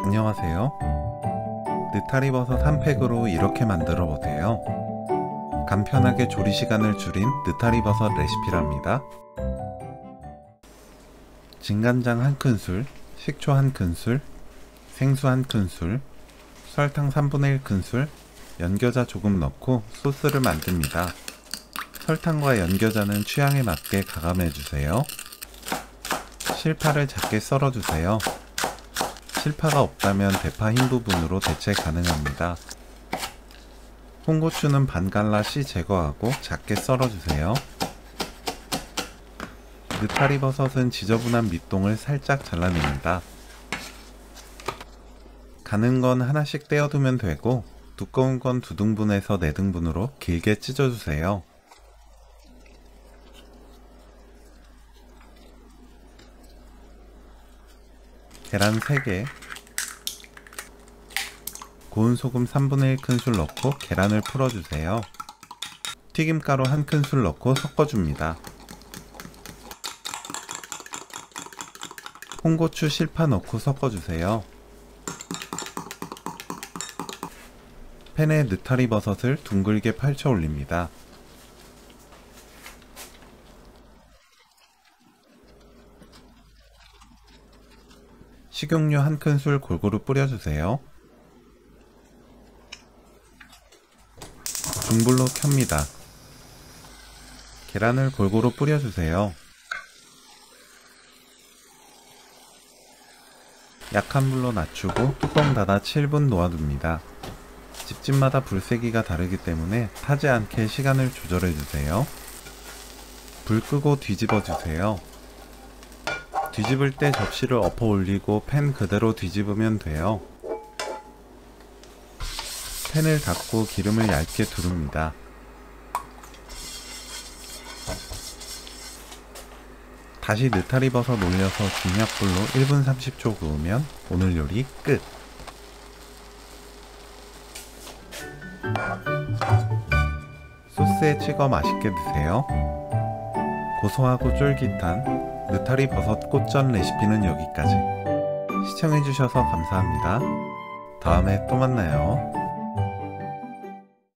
안녕하세요. 느타리버섯 한 팩으로 이렇게 만들어 보세요. 간편하게 조리 시간을 줄인 느타리버섯 레시피랍니다. 진간장 1큰술, 식초 1큰술, 생수 1큰술, 설탕 3분의 1큰술, 연겨자 조금 넣고 소스를 만듭니다. 설탕과 연겨자는 취향에 맞게 가감해주세요. 실파를 작게 썰어주세요. 실파가 없다면 대파 흰 부분으로 대체 가능합니다. 홍고추는 반 갈라 씨 제거하고 작게 썰어주세요. 느타리버섯은 지저분한 밑동을 살짝 잘라냅니다. 가는 건 하나씩 떼어두면 되고 두꺼운 건 2등분에서 4등분으로 길게 찢어주세요. 계란 3개, 고운 소금 3분의 1큰술 넣고 계란을 풀어주세요. 튀김가루 1큰술 넣고 섞어줍니다. 홍고추 실파 넣고 섞어주세요. 팬에 느타리버섯을 둥글게 펼쳐 올립니다. 식용유 1큰술 골고루 뿌려주세요. 중불로 켭니다. 계란을 골고루 뿌려주세요. 약한 불로 낮추고 뚜껑 닫아 7분 놓아둡니다. 집집마다 불세기가 다르기 때문에 타지 않게 시간을 조절해주세요. 불 끄고 뒤집어주세요. 뒤집을 때 접시를 엎어 올리고 팬 그대로 뒤집으면 돼요. 팬을 닫고 기름을 얇게 두릅니다. 다시 느타리버섯 올려서 중약불로 1분 30초 구우면 오늘 요리 끝! 소스에 찍어 맛있게 드세요. 고소하고 쫄깃한 느타리버섯 꽃전 레시피는 여기까지. 시청해주셔서 감사합니다. 다음에 또 만나요.